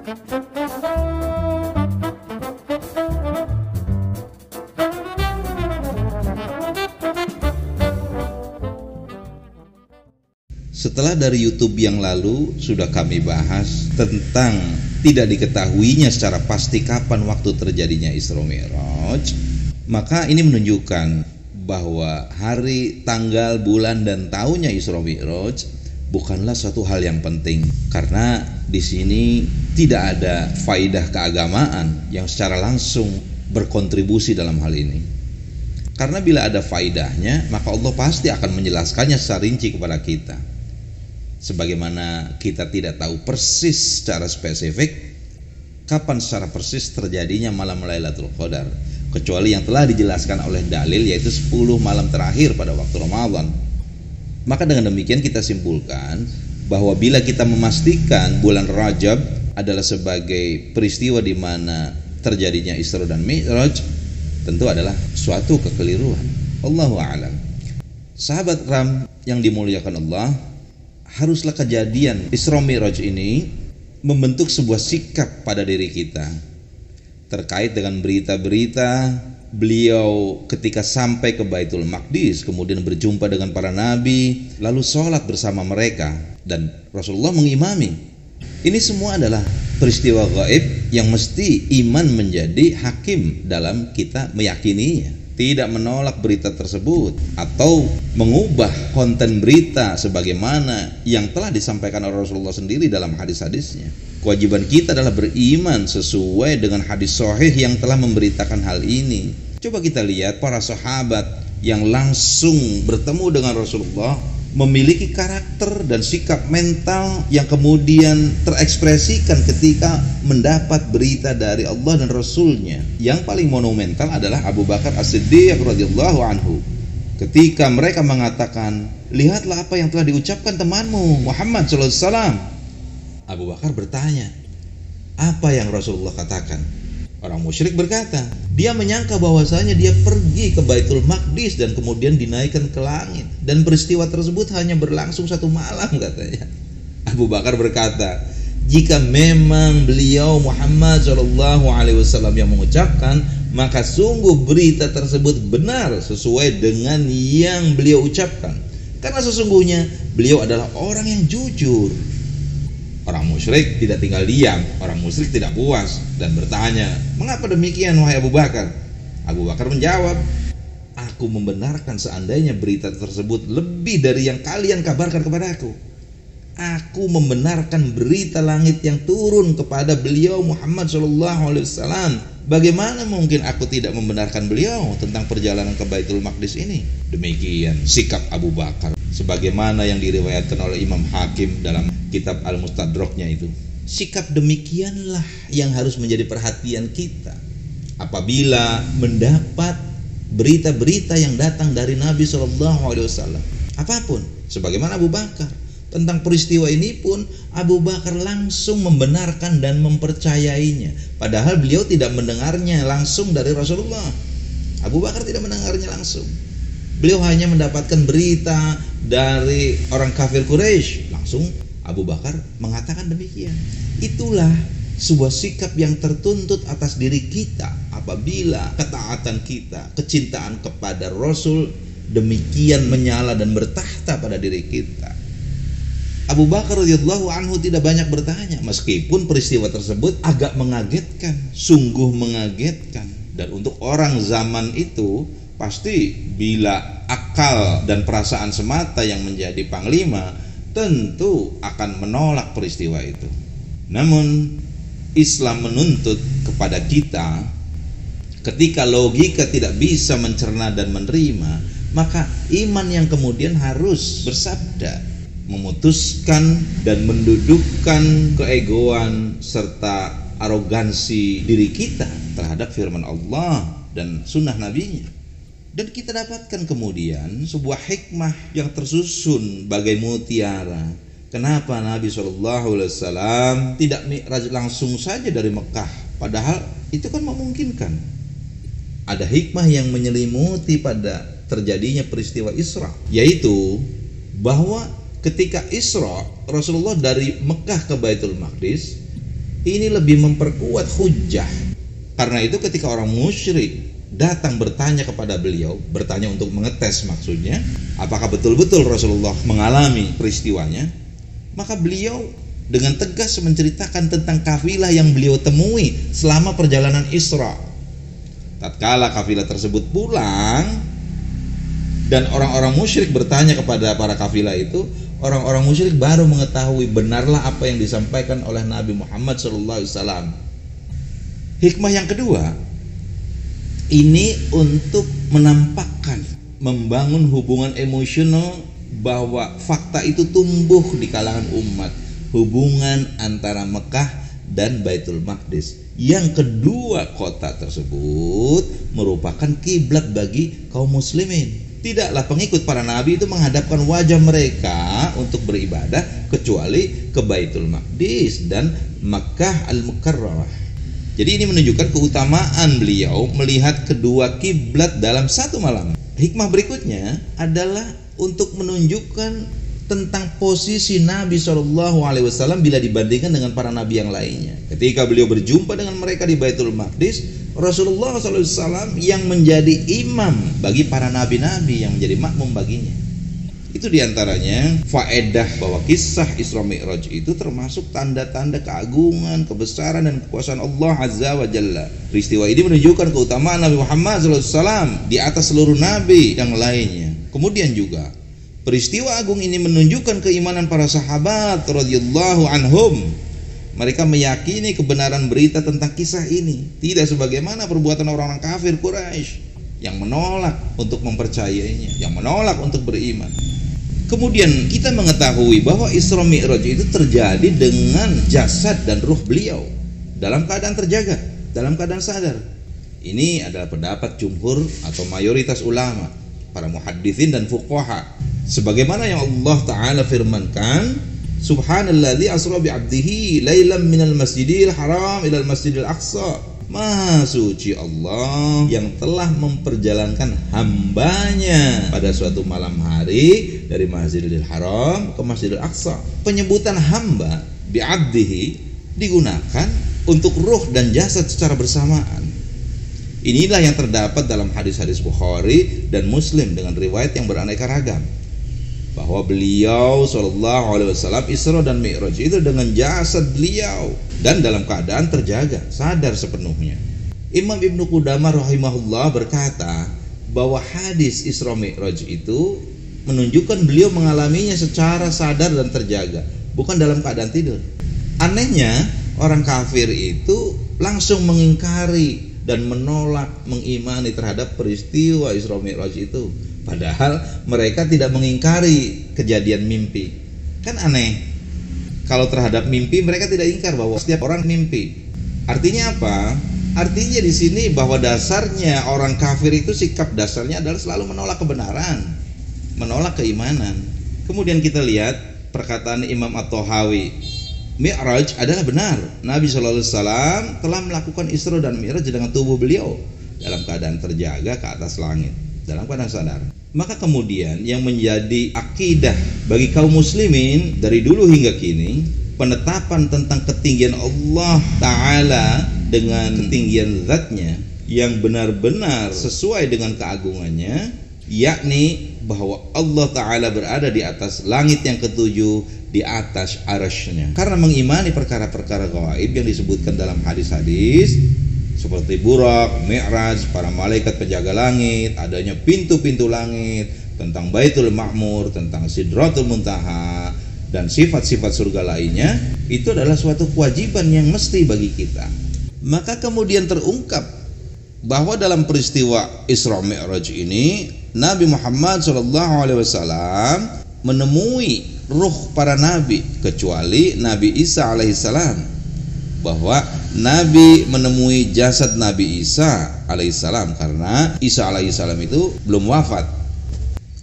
Setelah dari YouTube yang lalu sudah kami bahas tentang tidak diketahuinya secara pasti kapan waktu terjadinya Isra Mi'raj, maka ini menunjukkan bahwa hari, tanggal, bulan, dan tahunnya Isra Mi'raj bukanlah suatu hal yang penting, karena di sini tidak ada faidah keagamaan yang secara langsung berkontribusi dalam hal ini. Karena bila ada faidahnya, maka Allah pasti akan menjelaskannya secara rinci kepada kita. Sebagaimana kita tidak tahu persis secara spesifik kapan secara persis terjadinya malam Lailatul Qadar, kecuali yang telah dijelaskan oleh dalil, yaitu 10 malam terakhir pada waktu Ramadan. Maka dengan demikian kita simpulkan bahwa bila kita memastikan bulan Rajab adalah sebagai peristiwa di mana terjadinya Isra dan Mi'raj, tentu adalah suatu kekeliruan. Allahu a'lam. Sahabat Ram yang dimuliakan Allah, haruslah kejadian Isra Mi'raj ini membentuk sebuah sikap pada diri kita terkait dengan berita-berita beliau ketika sampai ke Baitul Maqdis, kemudian berjumpa dengan para nabi, lalu sholat bersama mereka, dan Rasulullah mengimami. Ini semua adalah peristiwa gaib yang mesti iman menjadi hakim dalam kita meyakininya. Tidak menolak berita tersebut atau mengubah konten berita sebagaimana yang telah disampaikan oleh Rasulullah sendiri dalam hadis-hadisnya. Kewajiban kita adalah beriman sesuai dengan hadis sahih yang telah memberitakan hal ini. Coba kita lihat para sahabat yang langsung bertemu dengan Rasulullah memiliki karakter dan sikap mental yang kemudian terekspresikan ketika mendapat berita dari Allah dan Rasulnya. Yang paling monumental adalah Abu Bakar As-Siddiq radhiyallahu anhu. Ketika mereka mengatakan, lihatlah apa yang telah diucapkan temanmu Muhammad sallallahu alaihi wasallam. Abu Bakar bertanya, apa yang Rasulullah katakan? Orang musyrik berkata, dia menyangka bahwasanya dia pergi ke Baitul Maqdis dan kemudian dinaikkan ke langit, dan peristiwa tersebut hanya berlangsung 1 malam katanya. Abu Bakar berkata, jika memang beliau Muhammad SAW yang mengucapkan, maka sungguh berita tersebut benar sesuai dengan yang beliau ucapkan, karena sesungguhnya beliau adalah orang yang jujur. Orang musyrik tidak tinggal diam, orang musyrik tidak puas dan bertanya, mengapa demikian wahai Abu Bakar? Abu Bakar menjawab, aku membenarkan seandainya berita tersebut lebih dari yang kalian kabarkan kepada aku. Aku membenarkan berita langit yang turun kepada beliau Muhammad SAW. Bagaimana mungkin aku tidak membenarkan beliau tentang perjalanan ke Baitul Maqdis ini? Demikian sikap Abu Bakar, sebagaimana yang diriwayatkan oleh Imam Hakim dalam kitab Al-Mustadraknya itu. Sikap demikianlah yang harus menjadi perhatian kita apabila mendapat berita-berita yang datang dari Nabi SAW. Apapun, sebagaimana Abu Bakar. Tentang peristiwa ini pun Abu Bakar langsung membenarkan dan mempercayainya, padahal beliau tidak mendengarnya langsung dari Rasulullah. Abu Bakar tidak mendengarnya langsung. Beliau hanya mendapatkan berita dari orang kafir Quraisy. Langsung Abu Bakar mengatakan demikian. Itulah sebuah sikap yang tertuntut atas diri kita apabila ketaatan kita, kecintaan kepada Rasul demikian menyala dan bertahta pada diri kita. Abu Bakar radhiyallahu anhu tidak banyak bertanya, meskipun peristiwa tersebut agak mengagetkan, sungguh mengagetkan. Dan untuk orang zaman itu, pasti bila akal dan perasaan semata yang menjadi panglima, tentu akan menolak peristiwa itu. Namun Islam menuntut kepada kita, ketika logika tidak bisa mencerna dan menerima, maka iman yang kemudian harus bersabda, memutuskan dan mendudukkan keegoan serta arogansi diri kita terhadap firman Allah dan sunnah nabinya. Dan kita dapatkan kemudian sebuah hikmah yang tersusun bagai mutiara. Kenapa Nabi SAW tidak mi'raj langsung saja dari Mekah, padahal itu kan memungkinkan. Ada hikmah yang menyelimuti pada terjadinya peristiwa Isra, yaitu bahwa ketika Isra, Rasulullah dari Mekah ke Baitul Maqdis Ini lebih memperkuat hujjah. Karena itu ketika orang musyrik datang bertanya kepada beliau, bertanya untuk mengetes maksudnya, apakah betul-betul Rasulullah mengalami peristiwanya, maka beliau dengan tegas menceritakan tentang kafilah yang beliau temui selama perjalanan Isra. Tatkala kafilah tersebut pulang dan orang-orang musyrik bertanya kepada para kafilah itu, orang-orang musyrik baru mengetahui benarlah apa yang disampaikan oleh Nabi Muhammad SAW. Hikmah yang kedua, ini untuk menampakkan, membangun hubungan emosional bahwa fakta itu tumbuh di kalangan umat, hubungan antara Mekah dan Baitul Maqdis. Yang kedua kota tersebut merupakan kiblat bagi kaum muslimin. Tidaklah pengikut para nabi itu menghadapkan wajah mereka untuk beribadah kecuali ke Baitul Maqdis dan Makkah Al-Mukarramah. Jadi ini menunjukkan keutamaan beliau melihat kedua kiblat dalam satu malam. Hikmah berikutnya adalah untuk menunjukkan tentang posisi Nabi SAW bila dibandingkan dengan para nabi yang lainnya. Ketika beliau berjumpa dengan mereka di Baitul Maqdis, Rasulullah SAW yang menjadi imam bagi para nabi-nabi yang menjadi makmum baginya. Itu diantaranya faedah bahwa kisah Isra Mi'raj itu termasuk tanda-tanda keagungan, kebesaran dan kekuasaan Allah Azza wa Jalla. Peristiwa ini menunjukkan keutamaan Nabi Muhammad SAW di atas seluruh nabi yang lainnya. Kemudian juga peristiwa agung ini menunjukkan keimanan para sahabat radhiyallahu anhum. Mereka meyakini kebenaran berita tentang kisah ini, tidak sebagaimana perbuatan orang-orang kafir Quraisy yang menolak untuk mempercayainya, yang menolak untuk beriman. Kemudian kita mengetahui bahwa Isra Mi'raj itu terjadi dengan jasad dan ruh beliau dalam keadaan terjaga, dalam keadaan sadar. Ini adalah pendapat jumhur atau mayoritas ulama, para muhadditsin dan fuqaha. Sebagaimana yang Allah Ta'ala firmankan, Subhanalladzi asra bi'abdihi lailan minal masjidil haram ilal masjidil aqsa. Maha suci Allah yang telah memperjalankan hambanya pada suatu malam hari dari Masjidil Haram ke Masjidil Aqsa. Penyebutan hamba bi'abdihi digunakan untuk ruh dan jasad secara bersamaan. Inilah yang terdapat dalam hadis-hadis Bukhari dan Muslim dengan riwayat yang beraneka ragam, bahwa beliau SAW Isra dan Mi'raj itu dengan jasad beliau dan dalam keadaan terjaga, sadar sepenuhnya. Imam Ibnu Qudamah rahimahullah berkata bahwa hadis Isra Mi'raj itu menunjukkan beliau mengalaminya secara sadar dan terjaga, bukan dalam keadaan tidur. Anehnya orang kafir itu langsung mengingkari dan menolak mengimani terhadap peristiwa Isra Mi'raj itu, padahal mereka tidak mengingkari kejadian mimpi. Kan aneh. Kalau terhadap mimpi mereka tidak ingkar bahwa setiap orang mimpi. Artinya apa? Artinya di sini bahwa dasarnya orang kafir itu sikap dasarnya adalah selalu menolak kebenaran, menolak keimanan. Kemudian kita lihat perkataan Imam At-Tahawi, Mi'raj adalah benar. Nabi SAW telah melakukan Isra dan Mi'raj dengan tubuh beliau dalam keadaan terjaga ke atas langit, dalam keadaan sadar. Maka kemudian yang menjadi akidah bagi kaum muslimin dari dulu hingga kini, penetapan tentang ketinggian Allah Ta'ala dengan ketinggian zatnya yang benar-benar sesuai dengan keagungannya, yakni bahwa Allah Ta'ala berada di atas langit yang ketujuh, di atas arasy-Nya. Karena mengimani perkara-perkara gaib yang disebutkan dalam hadis-hadis seperti Burak, Mi'raj, para malaikat penjaga langit, adanya pintu-pintu langit, tentang Baitul Ma'mur, tentang Sidratul Muntaha, dan sifat-sifat surga lainnya, itu adalah suatu kewajiban yang mesti bagi kita. Maka kemudian terungkap bahwa dalam peristiwa Isra Mi'raj ini, Nabi Muhammad SAW menemui ruh para nabi, kecuali Nabi Isa alaihissalam, bahwa Nabi menemui jasad Nabi Isa alaihissalam karena Isa alaihissalam itu belum wafat.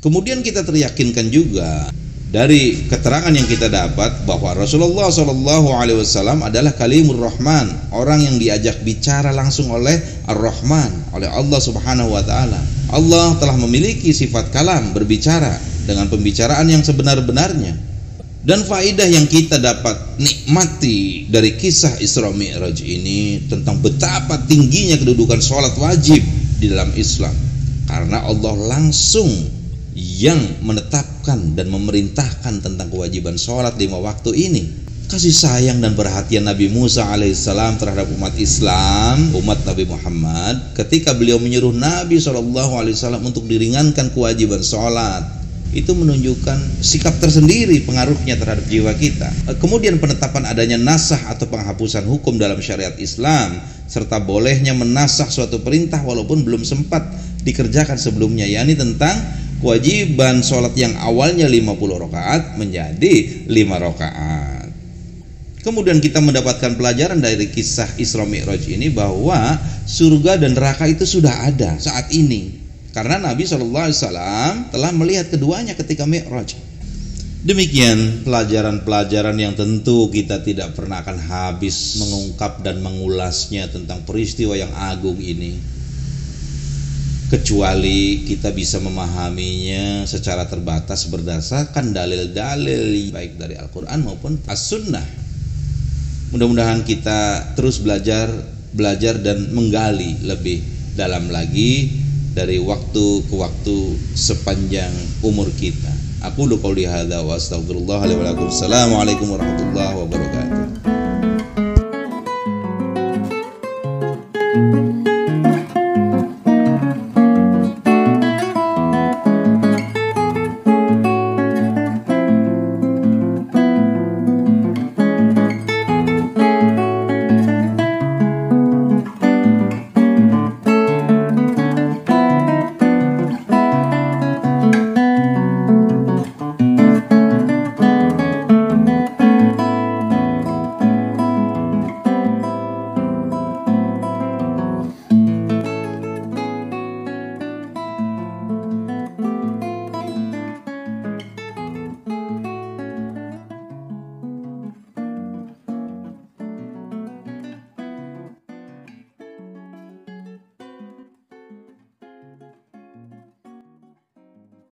Kemudian kita teryakinkan juga dari keterangan yang kita dapat bahwa Rasulullah SAW adalah Kalimur Rahman, orang yang diajak bicara langsung oleh Ar-Rahman, oleh Allah Subhanahu wa Ta'ala. Allah telah memiliki sifat kalam, berbicara dengan pembicaraan yang sebenar-benarnya. Dan faedah yang kita dapat nikmati dari kisah Isra Mi'raj ini tentang betapa tingginya kedudukan sholat wajib di dalam Islam, karena Allah langsung yang menetapkan dan memerintahkan tentang kewajiban sholat 5 waktu ini. Kasih sayang dan perhatian Nabi Musa alaihissalam terhadap umat Islam, umat Nabi Muhammad, ketika beliau menyuruh Nabi SAW untuk diringankan kewajiban sholat, itu menunjukkan sikap tersendiri pengaruhnya terhadap jiwa kita. Kemudian penetapan adanya nasah atau penghapusan hukum dalam syariat Islam, serta bolehnya menasah suatu perintah walaupun belum sempat dikerjakan sebelumnya, yakni tentang kewajiban sholat yang awalnya 50 rakaat menjadi 5 rakaat. Kemudian kita mendapatkan pelajaran dari kisah Isra Mi'raj ini bahwa surga dan neraka itu sudah ada saat ini, karena Nabi SAW telah melihat keduanya ketika Mi'raj. Demikian pelajaran-pelajaran yang tentu kita tidak pernah akan habis mengungkap dan mengulasnya tentang peristiwa yang agung ini, kecuali kita bisa memahaminya secara terbatas berdasarkan dalil-dalil baik dari Al-Quran maupun As-Sunnah. Mudah-mudahan kita terus belajar dan menggali lebih dalam lagi dari waktu ke waktu sepanjang umur kita. Aku qouli hadza wa astaghfirullah li wa lakum. Assalamualaikum warahmatullahi wabarakatuh.